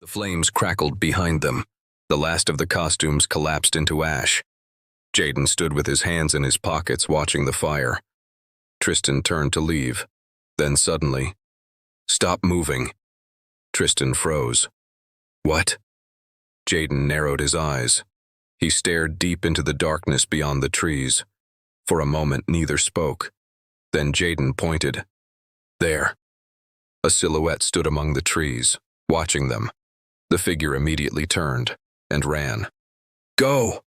The flames crackled behind them. The last of the costumes collapsed into ash. Jaden stood with his hands in his pockets watching the fire. Tristan turned to leave. Then suddenly, "Stop moving." Tristan froze. "What?" Jaden narrowed his eyes. He stared deep into the darkness beyond the trees. For a moment neither spoke. Then Jaden pointed. "There." A silhouette stood among the trees, watching them. The figure immediately turned and ran. "Go!"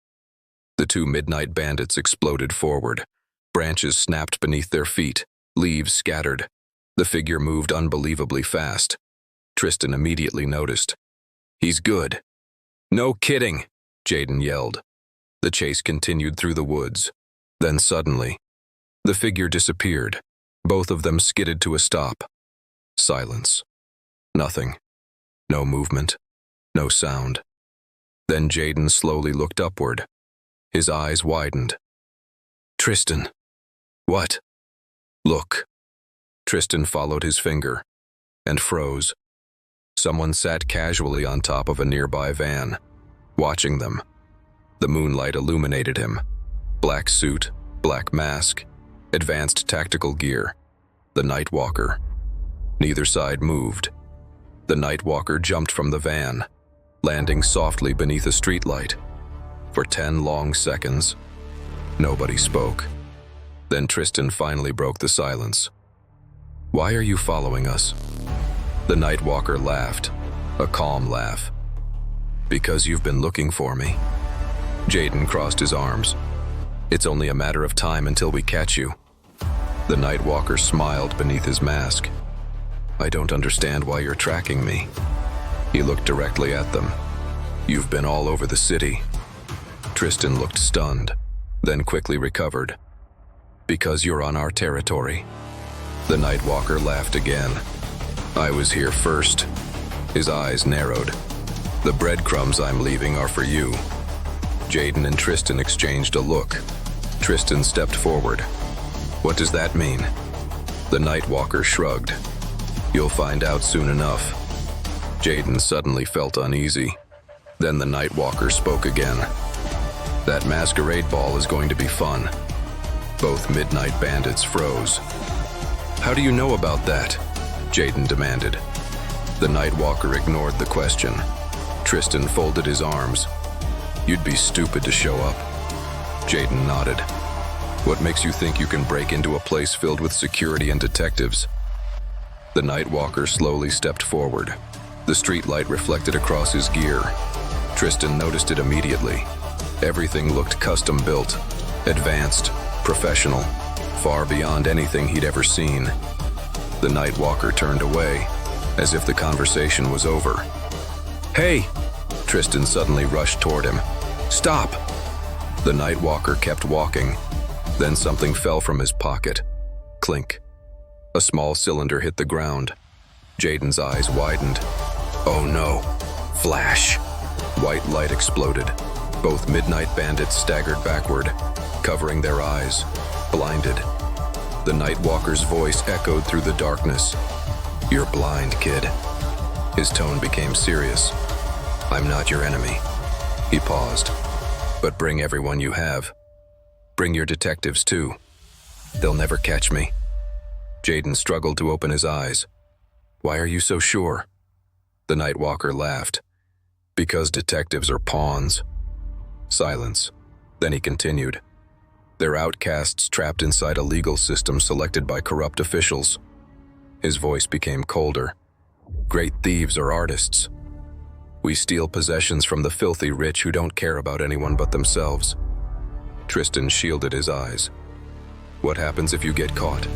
The two midnight bandits exploded forward. Branches snapped beneath their feet. Leaves scattered. The figure moved unbelievably fast. Tristan immediately noticed. "He's good." "No kidding," Jaden yelled. The chase continued through the woods. Then suddenly, the figure disappeared. Both of them skidded to a stop. Silence. Nothing. No movement. No sound. Then Jaden slowly looked upward. His eyes widened. "Tristan." "What?" "Look." Tristan followed his finger and froze. Someone sat casually on top of a nearby van, watching them. The moonlight illuminated him. Black suit, black mask, advanced tactical gear. The Nightwalker. Neither side moved. The Nightwalker jumped from the van, landing softly beneath a streetlight. For 10 long seconds, nobody spoke. Then Tristan finally broke the silence. "Why are you following us?" The Nightwalker laughed, a calm laugh. "Because you've been looking for me." Jaden crossed his arms. "It's only a matter of time until we catch you." The Nightwalker smiled beneath his mask. "I don't understand why you're tracking me." He looked directly at them. "You've been all over the city." Tristan looked stunned, then quickly recovered. "Because you're on our territory." The Nightwalker laughed again. "I was here first." His eyes narrowed. "The breadcrumbs I'm leaving are for you." Jaden and Tristan exchanged a look. Tristan stepped forward. "What does that mean?" The Nightwalker shrugged. "You'll find out soon enough." Jaden suddenly felt uneasy. Then the Nightwalker spoke again. "That masquerade ball is going to be fun." Both midnight bandits froze. "How do you know about that?" Jaden demanded. The Nightwalker ignored the question. Tristan folded his arms. "You'd be stupid to show up." Jaden nodded. "What makes you think you can break into a place filled with security and detectives?" The Nightwalker slowly stepped forward. The streetlight reflected across his gear. Tristan noticed it immediately. Everything looked custom-built, advanced, professional, far beyond anything he'd ever seen. The Nightwalker turned away, as if the conversation was over. "Hey!" Tristan suddenly rushed toward him. "Stop!" The Nightwalker kept walking. Then something fell from his pocket. Clink. A small cylinder hit the ground. Jaden's eyes widened. "Oh no!" Flash! White light exploded. Both midnight bandits staggered backward, covering their eyes, blinded. The Nightwalker's voice echoed through the darkness. "You're blind, kid." His tone became serious. "I'm not your enemy." He paused. "But bring everyone you have. Bring your detectives too. They'll never catch me." Jaden struggled to open his eyes. "Why are you so sure?" The Nightwalker laughed. "Because detectives are pawns." Silence. Then he continued. "They're outcasts trapped inside a legal system selected by corrupt officials." His voice became colder. "Great thieves are artists. We steal possessions from the filthy rich who don't care about anyone but themselves." Tristan shielded his eyes. "What happens if you get caught?"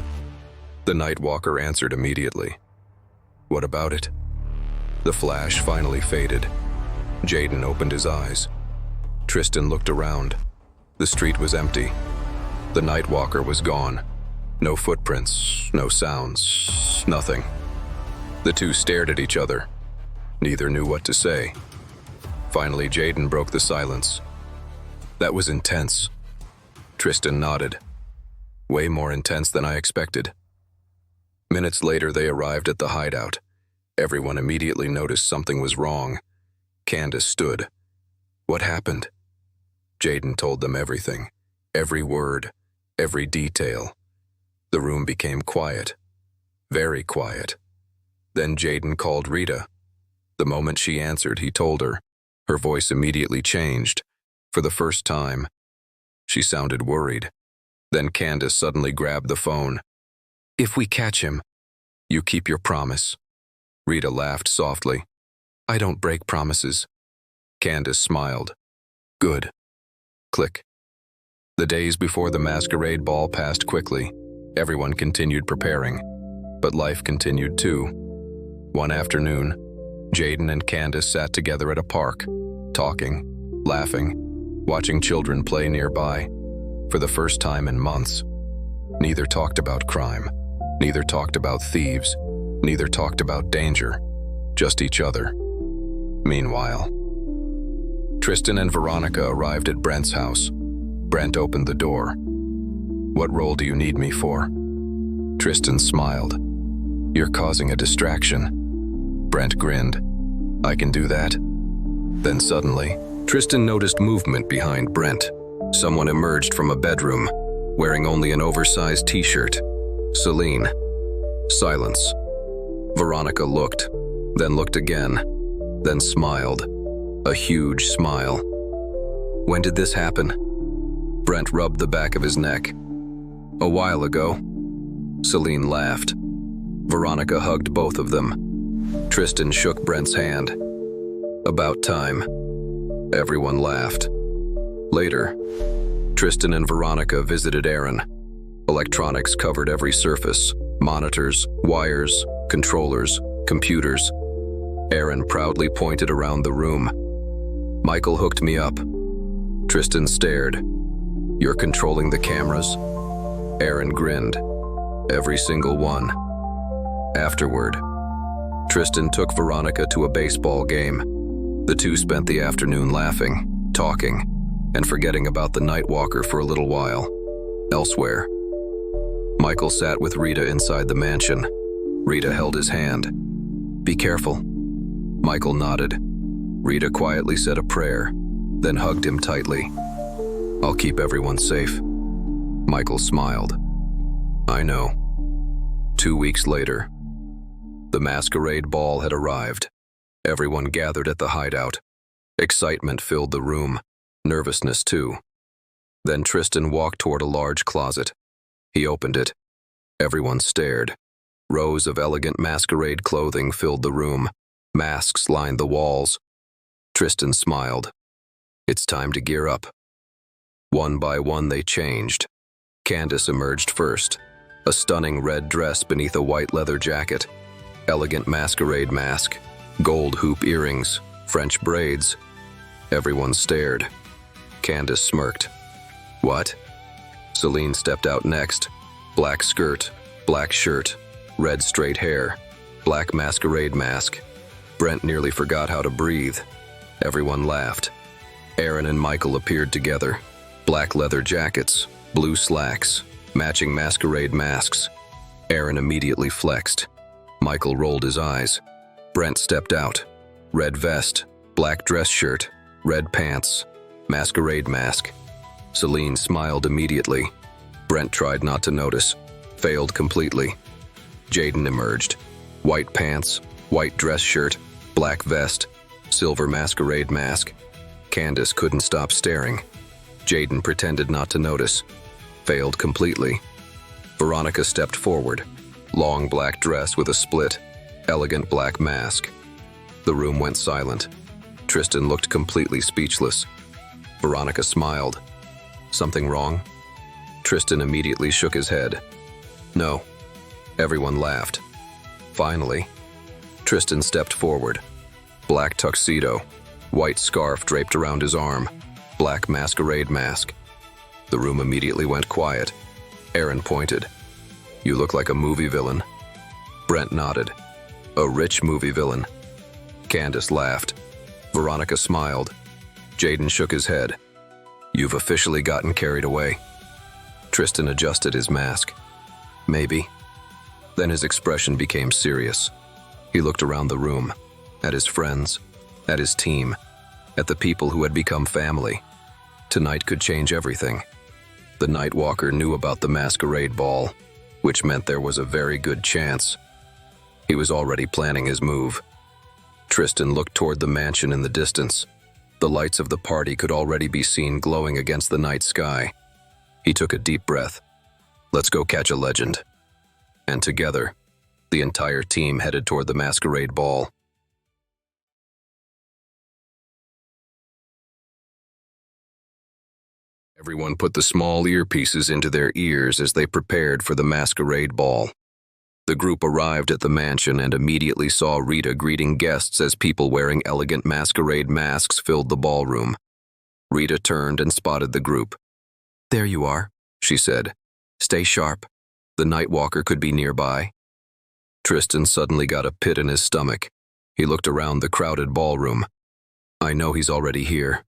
The Nightwalker answered immediately. "What about it?" The flash finally faded. Jaden opened his eyes. Tristan looked around. The street was empty. The Nightwalker was gone. No footprints, no sounds, nothing. The two stared at each other. Neither knew what to say. Finally, Jaden broke the silence. "That was intense." Tristan nodded. "Way more intense than I expected." Minutes later, they arrived at the hideout. Everyone immediately noticed something was wrong. Candace stood. What happened? Jaden told them everything. Every word. Every detail. The room became quiet. Very quiet. Then Jaden called Rita. The moment she answered, he told her. Her voice immediately changed. For the first time, she sounded worried. Then Candace suddenly grabbed the phone. If we catch him, you keep your promise. Rita laughed softly. I don't break promises. Candace smiled. Good. Click. The days before the masquerade ball passed quickly. Everyone continued preparing. But life continued too. One afternoon, Jaden and Candace sat together at a park, talking, laughing, watching children play nearby. For the first time in months, neither talked about crime, neither talked about thieves, neither talked about danger, just each other. Meanwhile, Tristan and Veronica arrived at Brent's house. Brent opened the door. What role do you need me for? Tristan smiled. You're causing a distraction. Brent grinned. I can do that. Then suddenly, Tristan noticed movement behind Brent. Someone emerged from a bedroom, wearing only an oversized t-shirt. Celine. Silence. Veronica looked, then looked again, then smiled. A huge smile. When did this happen? Brent rubbed the back of his neck. A while ago. Celine laughed. Veronica hugged both of them. Tristan shook Brent's hand. About time. Everyone laughed. Later, Tristan and Veronica visited Aaron. Electronics covered every surface. Monitors, wires, controllers, computers. Aaron proudly pointed around the room. Michael hooked me up. Tristan stared. You're controlling the cameras? Aaron grinned. Every single one. Afterward, Tristan took Veronica to a baseball game. The two spent the afternoon laughing, talking, and forgetting about the night walker for a little while. Elsewhere, Michael sat with Rita inside the mansion. Rita held his hand. Be careful. Michael nodded. Rita quietly said a prayer, then hugged him tightly. I'll keep everyone safe. Michael smiled. I know. 2 weeks later, the masquerade ball had arrived. Everyone gathered at the hideout. Excitement filled the room, nervousness too. Then Tristan walked toward a large closet. He opened it. Everyone stared. Rows of elegant masquerade clothing filled the room. Masks lined the walls. Tristan smiled. It's time to gear up. One by one they changed. Candace emerged first. A stunning red dress beneath a white leather jacket. Elegant masquerade mask. Gold hoop earrings. French braids. Everyone stared. Candace smirked. What? Celine stepped out next. Black skirt, black shirt, red straight hair, black masquerade mask. Brent nearly forgot how to breathe. Everyone laughed. Aaron and Michael appeared together. Black leather jackets, blue slacks, matching masquerade masks. Aaron immediately flexed. Michael rolled his eyes. Brent stepped out. Red vest, black dress shirt, red pants, masquerade mask. Celine smiled immediately. Brent tried not to notice. Failed completely. Jaden emerged. White pants, white dress shirt, black vest, silver masquerade mask. Candace couldn't stop staring. Jaden pretended not to notice. Failed completely. Veronica stepped forward. Long black dress with a split, elegant black mask. The room went silent. Tristan looked completely speechless. Veronica smiled. Something wrong? Tristan immediately shook his head. No. Everyone laughed. Finally, Tristan stepped forward. Black tuxedo, white scarf draped around his arm, black masquerade mask. The room immediately went quiet. Aaron pointed. You look like a movie villain. Brent nodded. A rich movie villain. Candace laughed. Veronica smiled. Jaden shook his head. You've officially gotten carried away. Tristan adjusted his mask. Maybe. Then his expression became serious. He looked around the room, at his friends, at his team, at the people who had become family. Tonight could change everything. The Nightwalker knew about the masquerade ball, which meant there was a very good chance. He was already planning his move. Tristan looked toward the mansion in the distance. The lights of the party could already be seen glowing against the night sky. He took a deep breath. Let's go catch a legend. And together, the entire team headed toward the masquerade ball. Everyone put the small earpieces into their ears as they prepared for the masquerade ball. The group arrived at the mansion and immediately saw Rita greeting guests as people wearing elegant masquerade masks filled the ballroom. Rita turned and spotted the group. "There you are," she said. "Stay sharp. The Nightwalker could be nearby." Tristan suddenly got a pit in his stomach. He looked around the crowded ballroom. "I know he's already here."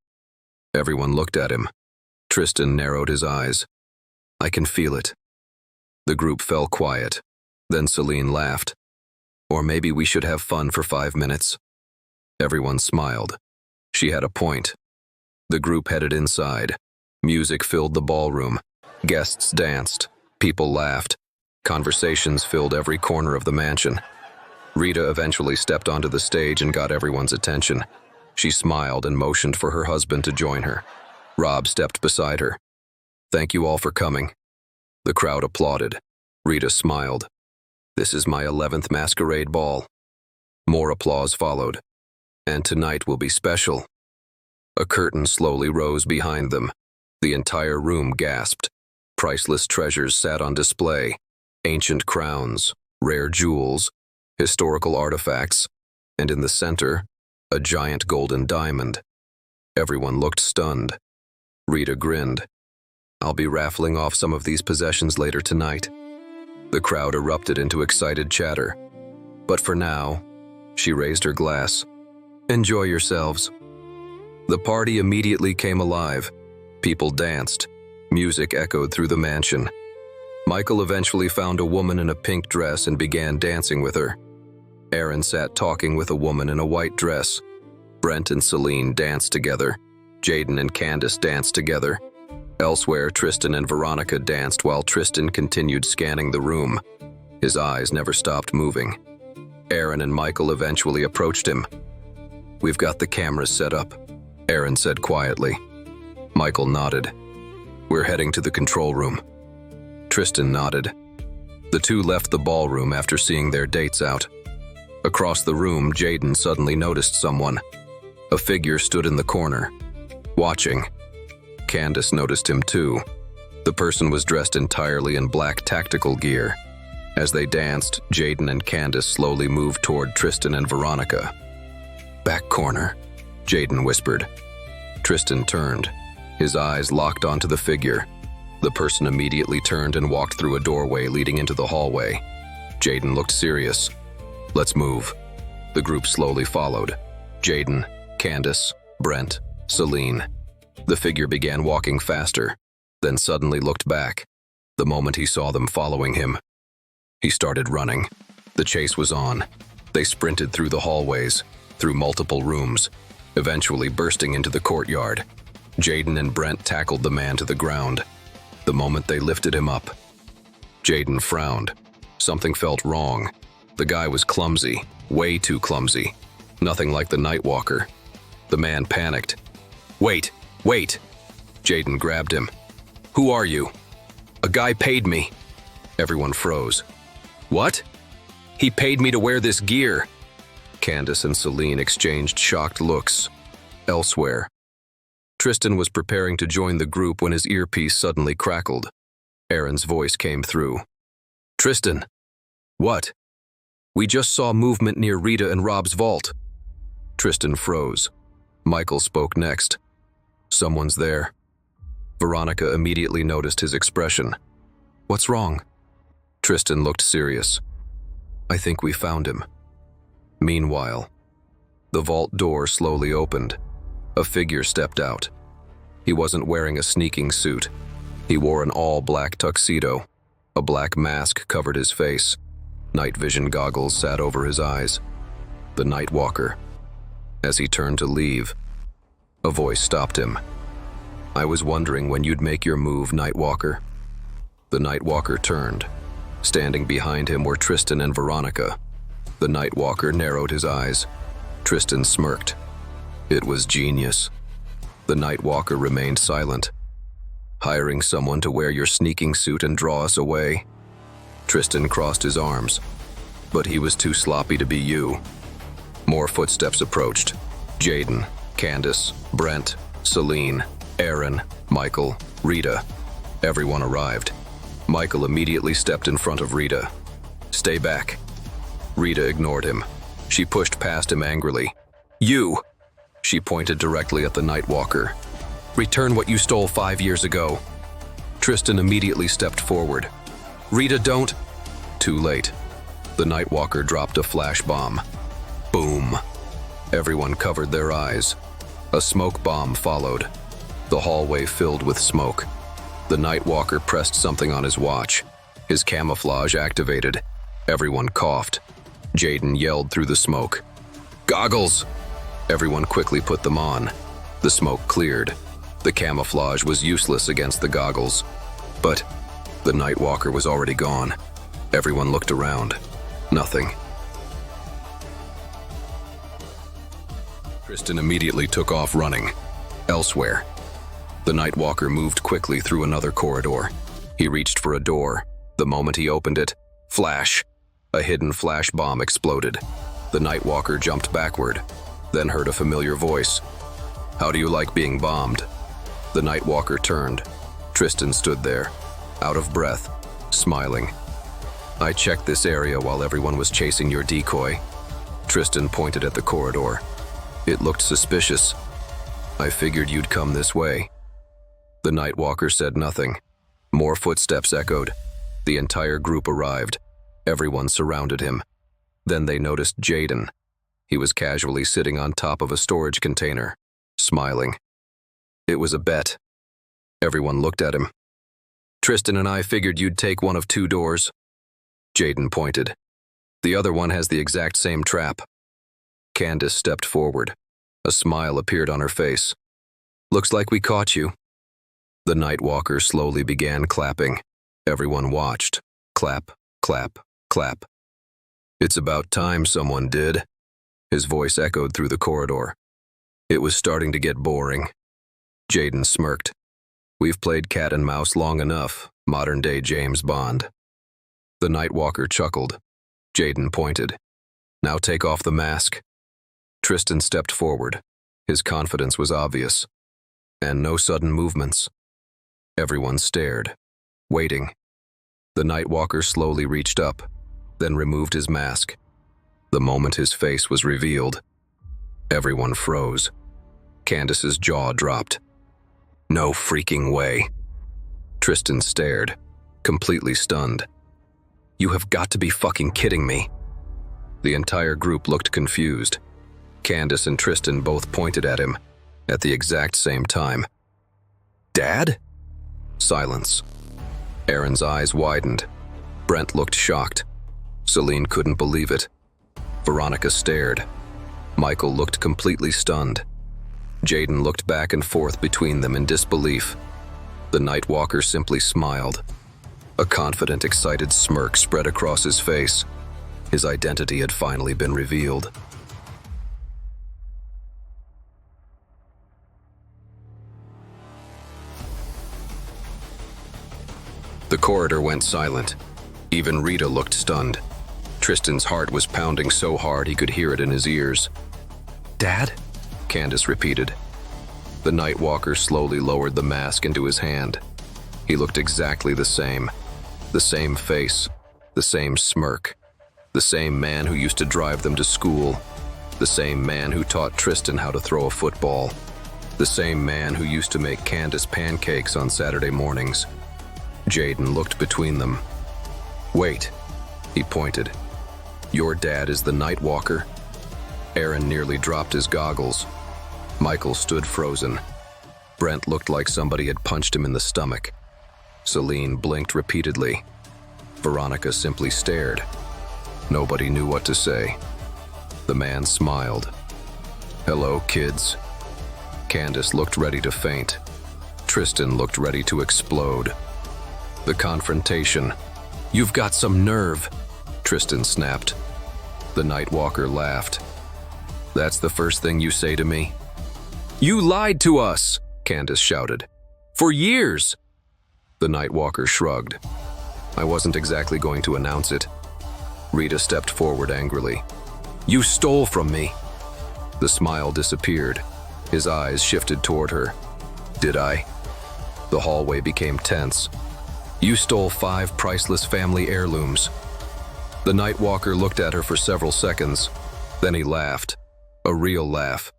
Everyone looked at him. Tristan narrowed his eyes. "I can feel it." The group fell quiet. Then Celine laughed. "Or maybe we should have fun for 5 minutes." Everyone smiled. She had a point. The group headed inside. Music filled the ballroom. Guests danced. People laughed. Conversations filled every corner of the mansion. Rita eventually stepped onto the stage and got everyone's attention. She smiled and motioned for her husband to join her. Rob stepped beside her. "Thank you all for coming." The crowd applauded. Rita smiled. "This is my 11th masquerade ball." More applause followed. "And tonight will be special." A curtain slowly rose behind them. The entire room gasped. Priceless treasures sat on display. Ancient crowns, rare jewels, historical artifacts, and in the center, a giant golden diamond. Everyone looked stunned. Rita grinned. "I'll be raffling off some of these possessions later tonight." The crowd erupted into excited chatter. "But for now," she raised her glass, "enjoy yourselves." The party immediately came alive. People danced. Music echoed through the mansion. Michael eventually found a woman in a pink dress and began dancing with her. Aaron sat talking with a woman in a white dress. Brent and Celine danced together. Jaden and Candace danced together. Elsewhere, Tristan and Veronica danced while Tristan continued scanning the room. His eyes never stopped moving. Aaron and Michael eventually approached him. "We've got the cameras set up," Aaron said quietly. Michael nodded. "We're heading to the control room." Tristan nodded. The two left the ballroom after seeing their dates out. Across the room, Jaden suddenly noticed someone. A figure stood in the corner, watching. Candace noticed him too. The person was dressed entirely in black tactical gear. As they danced, Jaden and Candace slowly moved toward Tristan and Veronica. "Back corner," Jaden whispered. Tristan turned. His eyes locked onto the figure. The person immediately turned and walked through a doorway leading into the hallway. Jaden looked serious. "Let's move." The group slowly followed. Jaden, Candace, Brent, Celine. The figure began walking faster, then suddenly looked back. The moment he saw them following him, he started running. The chase was on. They sprinted through the hallways, through multiple rooms, eventually bursting into the courtyard. Jaden and Brent tackled the man to the ground. The moment they lifted him up, Jaden frowned. Something felt wrong. The guy was clumsy, way too clumsy. Nothing like the Nightwalker. The man panicked. "Wait, wait!" Jaden grabbed him. "Who are you?" "A guy paid me." Everyone froze. "What?" "He paid me to wear this gear." Candace and Celine exchanged shocked looks. Elsewhere, Tristan was preparing to join the group when his earpiece suddenly crackled. Aaron's voice came through. "Tristan." "What?" "We just saw movement near Rita and Rob's vault." Tristan froze. Michael spoke next. "Someone's there." Veronica immediately noticed his expression. "What's wrong?" Tristan looked serious. "I think we found him." Meanwhile, the vault door slowly opened. A figure stepped out. He wasn't wearing a sneaking suit. He wore an all-black tuxedo. A black mask covered his face. Night vision goggles sat over his eyes. the Night Walker. As he turned to leave, a voice stopped him. "I was wondering when you'd make your move, Night Walker." The Night Walker turned. Standing behind him were Tristan and Veronica. The Night Walker narrowed his eyes. Tristan smirked. It was genius. The Night Walker remained silent. "Hiring someone to wear your sneaking suit and draw us away?" Tristan crossed his arms. "But he was too sloppy to be you." More footsteps approached. Jaden, Candace, Brent, Celine, Aaron, Michael, Rita. Everyone arrived. Michael immediately stepped in front of Rita. "Stay back." Rita ignored him. She pushed past him angrily. "You!" She pointed directly at the Night Walker. "Return what you stole 5 years ago." Tristan immediately stepped forward. "Rita, don't—" Too late. The Night Walker dropped a flash bomb. Boom. Everyone covered their eyes. A smoke bomb followed. The hallway filled with smoke. The Night Walker pressed something on his watch. His camouflage activated. Everyone coughed. Jaden yelled through the smoke. "Goggles!" Everyone quickly put them on. The smoke cleared. The camouflage was useless against the goggles. But the Night Walker was already gone. Everyone looked around. Nothing. Tristan immediately took off running. Elsewhere. The Night Walker moved quickly through another corridor. He reached for a door. The moment he opened it, flash! A hidden flash bomb exploded. The Night Walker jumped backward, then heard a familiar voice. "How do you like being bombed?" The Night Walker turned. Tristan stood there, out of breath, smiling. "I checked this area while everyone was chasing your decoy." Tristan pointed at the corridor. "It looked suspicious. I figured you'd come this way." The Night Walker said nothing. More footsteps echoed. The entire group arrived. Everyone surrounded him. Then they noticed Jaden. He was casually sitting on top of a storage container, smiling. It was a bet. Everyone looked at him. "Tristan and I figured you'd take one of 2 doors." Jaden pointed. "The other one has the exact same trap." Candace stepped forward. A smile appeared on her face. "Looks like we caught you." The Night Walker slowly began clapping. Everyone watched. Clap, clap, clap. "It's about time someone did." His voice echoed through the corridor. It was starting to get boring. Jaden smirked. "We've played cat and mouse long enough, modern-day James Bond." The Night Walker chuckled. Jaden pointed. "Now take off the mask." Tristan stepped forward. His confidence was obvious. And no sudden movements. Everyone stared, waiting. The Night Walker slowly reached up, then removed his mask. The moment his face was revealed, everyone froze. Candace's jaw dropped. "No freaking way." Tristan stared, completely stunned. "You have got to be fucking kidding me." The entire group looked confused. Candace and Tristan both pointed at him, at the exact same time. "Dad?" Silence. Aaron's eyes widened. Brent looked shocked. Celine couldn't believe it. Veronica stared. Michael looked completely stunned. Jaden looked back and forth between them in disbelief. The Night Walker simply smiled. A confident, excited smirk spread across his face. His identity had finally been revealed. The corridor went silent. Even Rita looked stunned. Tristan's heart was pounding so hard he could hear it in his ears. "Dad?" Candace repeated. The Night Walker slowly lowered the mask into his hand. He looked exactly the same. The same face, the same smirk. The same man who used to drive them to school. The same man who taught Tristan how to throw a football. The same man who used to make Candace pancakes on Saturday mornings. Jaden looked between them. "Wait," he pointed. "Your dad is the Night Walker?" Aaron nearly dropped his goggles. Michael stood frozen. Brent looked like somebody had punched him in the stomach. Celine blinked repeatedly. Veronica simply stared. Nobody knew what to say. The man smiled. "Hello, kids." Candace looked ready to faint. Tristan looked ready to explode. The confrontation. "You've got some nerve," Tristan snapped. The Nightwalker laughed. "That's the first thing you say to me?" "You lied to us," Candace shouted. "For years." The Nightwalker shrugged. "I wasn't exactly going to announce it." Rita stepped forward angrily. "You stole from me." The smile disappeared. His eyes shifted toward her. "Did I?" The hallway became tense. "You stole 5 priceless family heirlooms." The Nightwalker looked at her for several seconds. Then he laughed. A real laugh.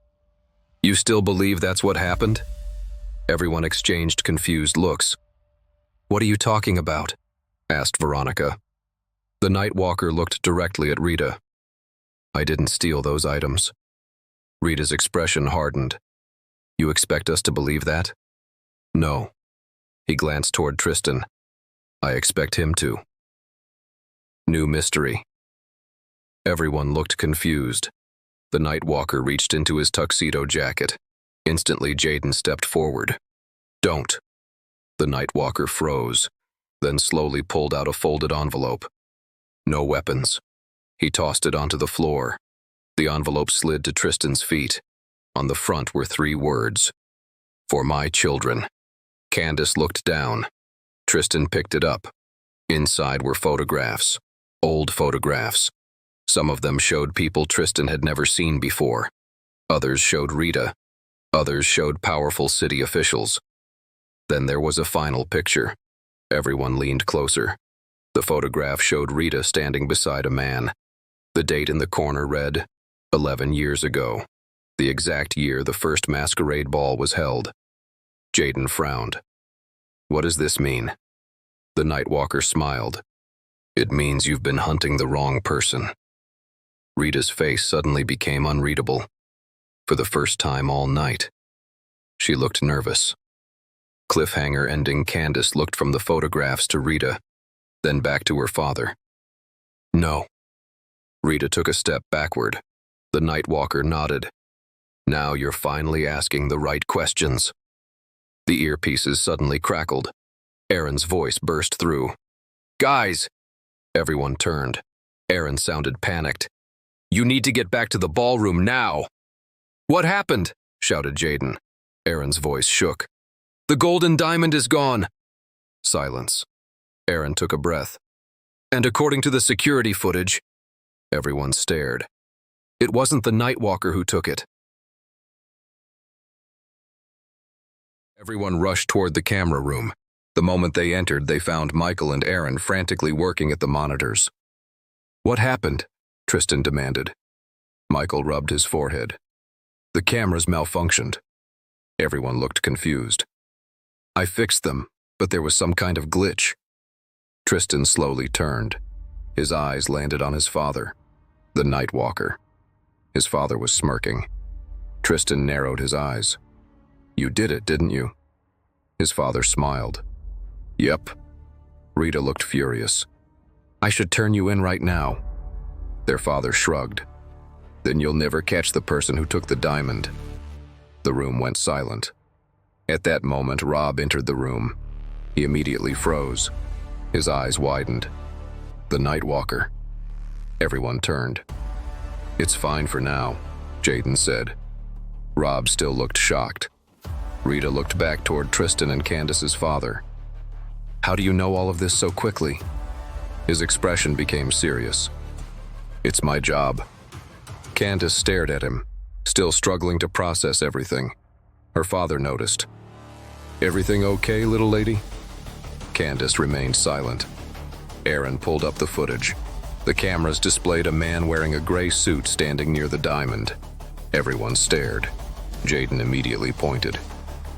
"You still believe that's what happened?" Everyone exchanged confused looks. "What are you talking about?" asked Veronica. The Nightwalker looked directly at Rita. "I didn't steal those items." Rita's expression hardened. "You expect us to believe that?" "No." He glanced toward Tristan. "I expect him to." New mystery. Everyone looked confused. The Nightwalker reached into his tuxedo jacket. Instantly, Jaden stepped forward. "Don't." The Nightwalker froze, then slowly pulled out a folded envelope. No weapons. He tossed it onto the floor. The envelope slid to Tristan's feet. On the front were 3 words. "For my children." Candace looked down. Tristan picked it up. Inside were photographs. Old photographs. Some of them showed people Tristan had never seen before. Others showed Rita. Others showed powerful city officials. Then there was a final picture. Everyone leaned closer. The photograph showed Rita standing beside a man. The date in the corner read, 11 years ago, the exact year the first masquerade ball was held. Jaden frowned. "What does this mean?" The Nightwalker smiled. "It means you've been hunting the wrong person." Rita's face suddenly became unreadable. For the first time all night. She looked nervous. Cliffhanger ending. Candace looked from the photographs to Rita, then back to her father. "No." Rita took a step backward. The Nightwalker nodded. "Now you're finally asking the right questions." The earpieces suddenly crackled. Aaron's voice burst through. "Guys!" Everyone turned. Aaron sounded panicked. "You need to get back to the ballroom now!" "What happened?" shouted Jaden. Aaron's voice shook. "The golden diamond is gone." Silence. Aaron took a breath. "And according to the security footage..." Everyone stared. "It wasn't the Nightwalker who took it." Everyone rushed toward the camera room. The moment they entered, they found Michael and Aaron frantically working at the monitors. "What happened?" Tristan demanded. Michael rubbed his forehead. "The cameras malfunctioned." Everyone looked confused. "I fixed them, but there was some kind of glitch." Tristan slowly turned. His eyes landed on his father, the Nightwalker. His father was smirking. Tristan narrowed his eyes. "You did it, didn't you?" His father smiled. "Yep." Rita looked furious. "I should turn you in right now." Their father shrugged. "Then you'll never catch the person who took the diamond." The room went silent. At that moment, Rob entered the room. He immediately froze. His eyes widened. The Nightwalker. Everyone turned. "It's fine for now," Jaden said. Rob still looked shocked. Rita looked back toward Tristan and Candace's father. "How do you know all of this so quickly?" His expression became serious. "It's my job." Candace stared at him, still struggling to process everything. Her father noticed. "Everything okay, little lady?" Candace remained silent. Aaron pulled up the footage. The cameras displayed a man wearing a gray suit standing near the diamond. Everyone stared. Jaden immediately pointed.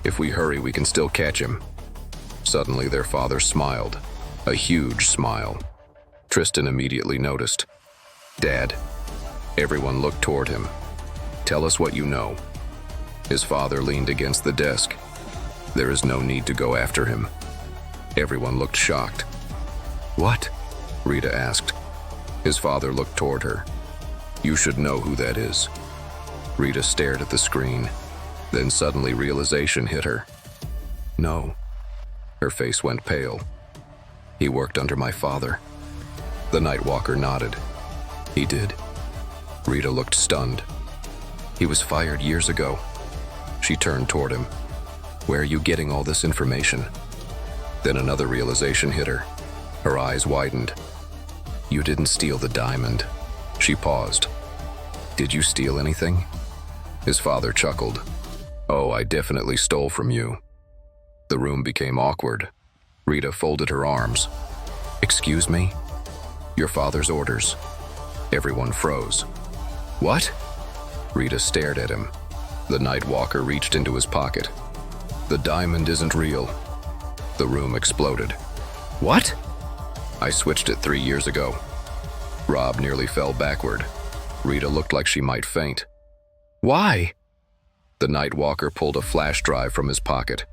"If we hurry, we can still catch him." Suddenly, their father smiled. A huge smile. Tristan immediately noticed. "Dad." Everyone looked toward him. "Tell us what you know." His father leaned against the desk. "There is no need to go after him." Everyone looked shocked. "What?" Rita asked. His father looked toward her. You should know who that is. Rita stared at the screen. Then suddenly realization hit her. No. Her face went pale. He worked under my father. The Nightwalker nodded. He did. Rita looked stunned. He was fired years ago. She turned toward him. Where are you getting all this information? Then another realization hit her. Her eyes widened. You didn't steal the diamond. She paused. Did you steal anything? His father chuckled. Oh, I definitely stole from you. The room became awkward. Rita folded her arms. Excuse me? Your father's orders. Everyone froze. What? Rita stared at him. The Nightwalker reached into his pocket. The diamond isn't real. The room exploded. What? I switched it 3 years ago. Rob nearly fell backward. Rita looked like she might faint. Why? The Nightwalker pulled a flash drive from his pocket.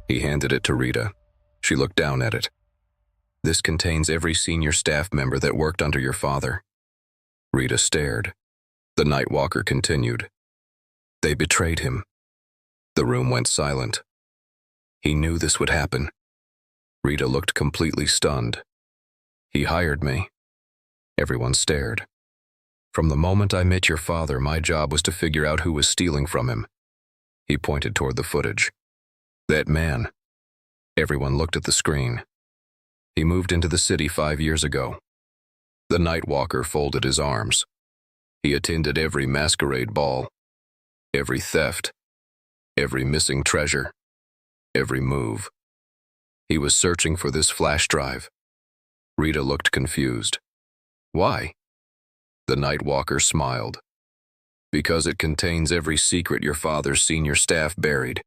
He handed it to Rita. She looked down at it. This contains every senior staff member that worked under your father. Rita stared. The Nightwalker continued. They betrayed him. The room went silent. He knew this would happen. Rita looked completely stunned. He hired me. Everyone stared. From the moment I met your father, my job was to figure out who was stealing from him. He pointed toward the footage. That man. Everyone looked at the screen. He moved into the city 5 years ago. The Nightwalker folded his arms. He attended every masquerade ball, every theft, every missing treasure, every move. He was searching for this flash drive. Rita looked confused. Why? The Nightwalker smiled. Because it contains every secret your father's senior staff buried.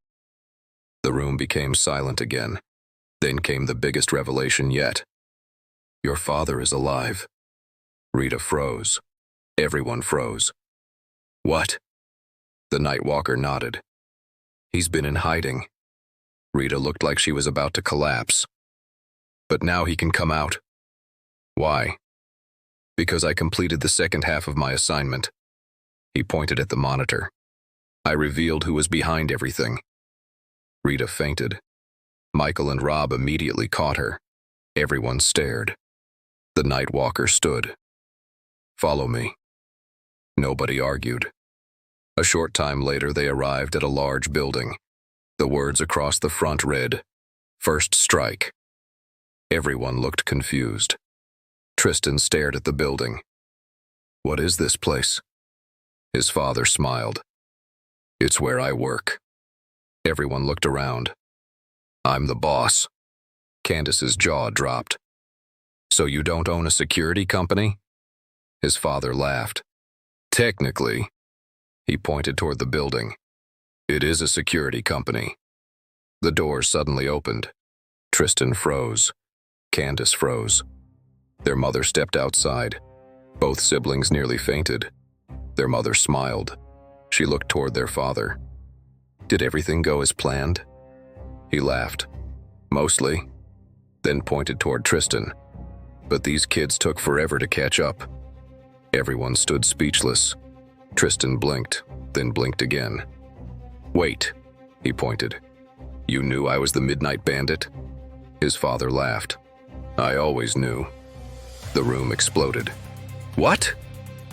The room became silent again. Then came the biggest revelation yet. Your father is alive. Rita froze. Everyone froze. What? The Nightwalker nodded. He's been in hiding. Rita looked like she was about to collapse. But now he can come out. Why? Because I completed the second half of my assignment. He pointed at the monitor. I revealed who was behind everything. Rita fainted. Michael and Rob immediately caught her. Everyone stared. The Nightwalker stood. Follow me. Nobody argued. A short time later, they arrived at a large building. The words across the front read, First Strike. Everyone looked confused. Tristan stared at the building. What is this place? His father smiled. It's where I work. Everyone looked around. I'm the boss. Candace's jaw dropped. So you don't own a security company? His father laughed. Technically. He pointed toward the building. It is a security company. The door suddenly opened. Tristan froze. Candace froze. Their mother stepped outside. Both siblings nearly fainted. Their mother smiled. She looked toward their father. Did everything go as planned? He laughed. Mostly. Then pointed toward Tristan. But these kids took forever to catch up. Everyone stood speechless. Tristan blinked, then blinked again. Wait, he pointed. You knew I was the Midnight Bandit? His father laughed. I always knew. The room exploded. What?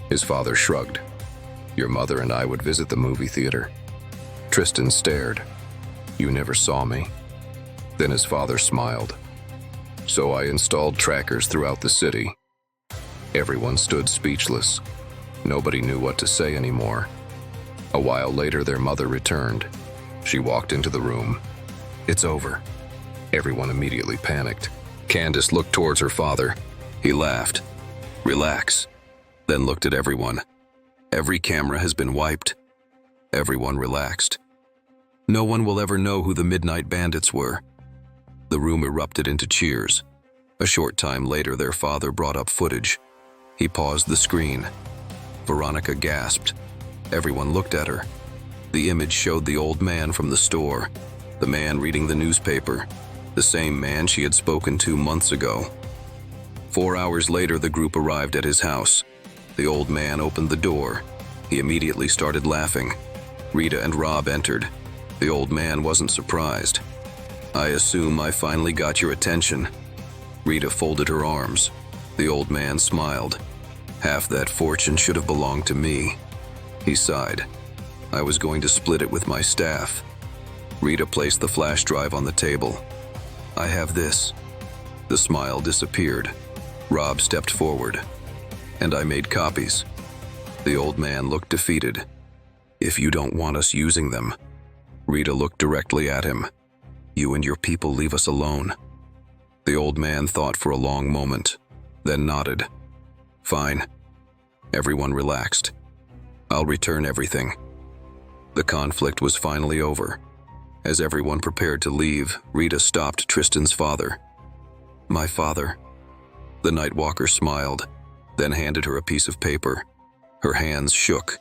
His father shrugged. Your mother and I would visit the movie theater. Tristan stared. You never saw me. Then his father smiled. So I installed trackers throughout the city. Everyone stood speechless. Nobody knew what to say anymore. A while later, their mother returned. She walked into the room. It's over. Everyone immediately panicked. Candace looked towards her father. He laughed. Relax. Then looked at everyone. Every camera has been wiped. Everyone relaxed. No one will ever know who the Midnight Bandits were. The room erupted into cheers. A short time later, their father brought up footage. He paused the screen. Veronica gasped. Everyone looked at her. The image showed the old man from the store, the man reading the newspaper, the same man she had spoken to months ago. 4 hours later, the group arrived at his house. The old man opened the door. He immediately started laughing. Rita and Rob entered. The old man wasn't surprised. "I assume I finally got your attention." Rita folded her arms. The old man smiled. "Half that fortune should have belonged to me." He sighed. "I was going to split it with my staff." Rita placed the flash drive on the table. "I have this." The smile disappeared. Rob stepped forward. "And I made copies." The old man looked defeated. "If you don't want us using them." Rita looked directly at him. "You and your people leave us alone." The old man thought for a long moment, then nodded. "Fine." Everyone relaxed. "I'll return everything." The conflict was finally over. As everyone prepared to leave, Rita stopped Tristan's father. "My father." The Nightwalker smiled, then handed her a piece of paper. Her hands shook.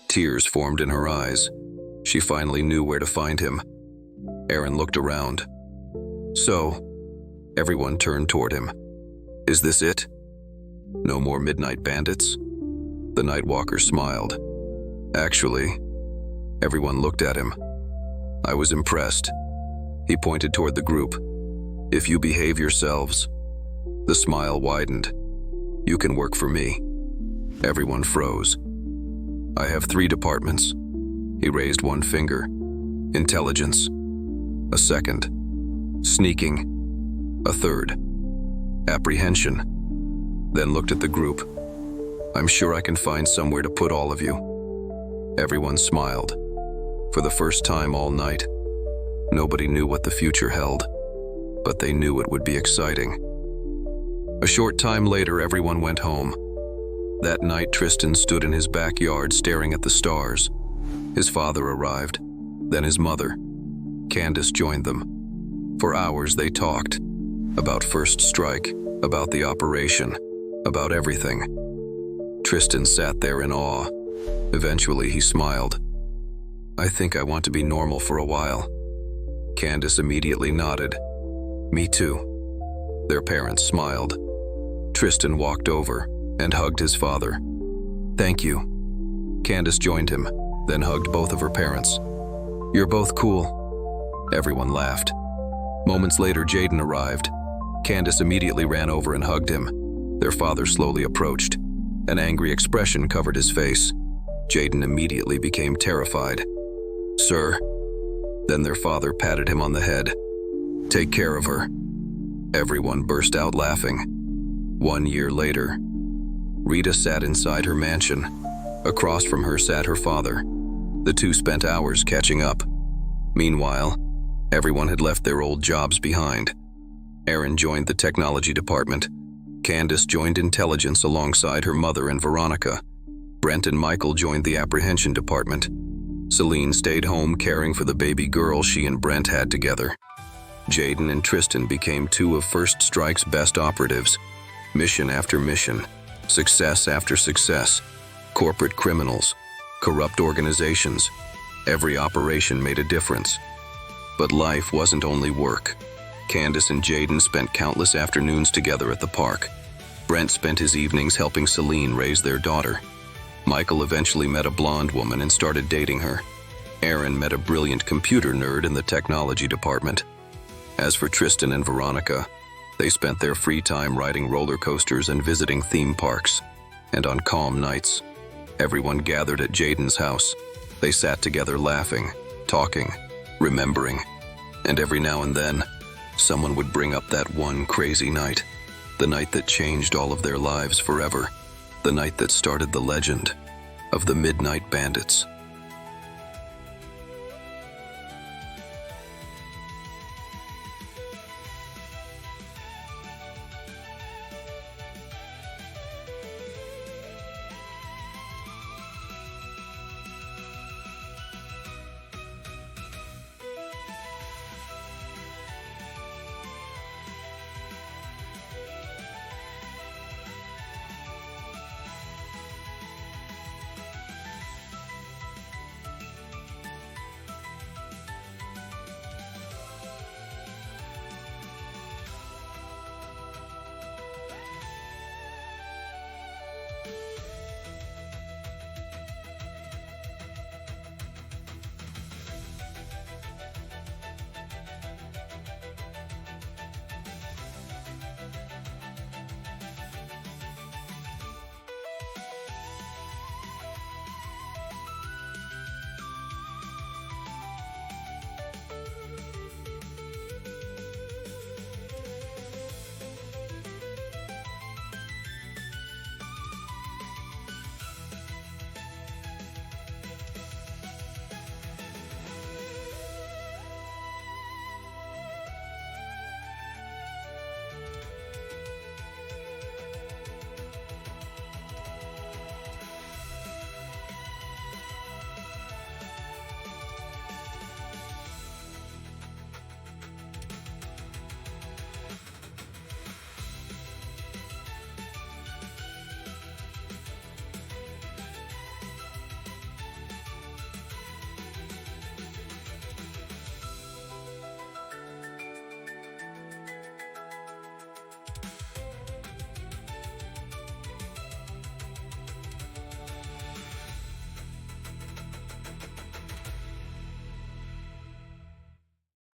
Tears formed in her eyes. She finally knew where to find him. Aaron looked around. "So?" Everyone turned toward him. "Is this it? No more midnight bandits?" The Nightwalker smiled. "Actually," everyone looked at him. "I was impressed." He pointed toward the group. "If you behave yourselves." The smile widened. "You can work for me." Everyone froze. "I have 3 departments." He raised one finger. "Intelligence." A second. "Sneaking." A third. "Apprehension." Then looked at the group. "I'm sure I can find somewhere to put all of you." Everyone smiled. For the first time all night, nobody knew what the future held, but they knew it would be exciting. A short time later, everyone went home. That night, Tristan stood in his backyard staring at the stars. His father arrived, then his mother. Candace joined them. For hours they talked. About First Strike, about the operation, about everything. Tristan sat there in awe. Eventually he smiled. "I think I want to be normal for a while." Candace immediately nodded. "Me too." Their parents smiled. Tristan walked over and hugged his father. "Thank you." Candace joined him, then hugged both of her parents. "You're both cool." Everyone laughed. Moments later, Jaden arrived. Candace immediately ran over and hugged him. Their father slowly approached. An angry expression covered his face. Jaden immediately became terrified. "Sir." Then their father patted him on the head. "Take care of her." Everyone burst out laughing. 1 year later, Rita sat inside her mansion. Across from her sat her father. The two spent hours catching up. Meanwhile, everyone had left their old jobs behind. Aaron joined the technology department. Candace joined intelligence alongside her mother and Veronica. Brent and Michael joined the apprehension department. Celine stayed home caring for the baby girl she and Brent had together. Jaden and Tristan became 2 of First Strike's best operatives. Mission after mission, success after success, corporate criminals, corrupt organizations. Every operation made a difference. But life wasn't only work. Candace and Jaden spent countless afternoons together at the park. Brent spent his evenings helping Celine raise their daughter. Michael eventually met a blonde woman and started dating her. Aaron met a brilliant computer nerd in the technology department. As for Tristan and Veronica, they spent their free time riding roller coasters and visiting theme parks. And on calm nights, everyone gathered at Jaden's house. They sat together laughing, talking, remembering. And every now and then, someone would bring up that one crazy night. The night that changed all of their lives forever. The night that started the legend of the Midnight Bandits.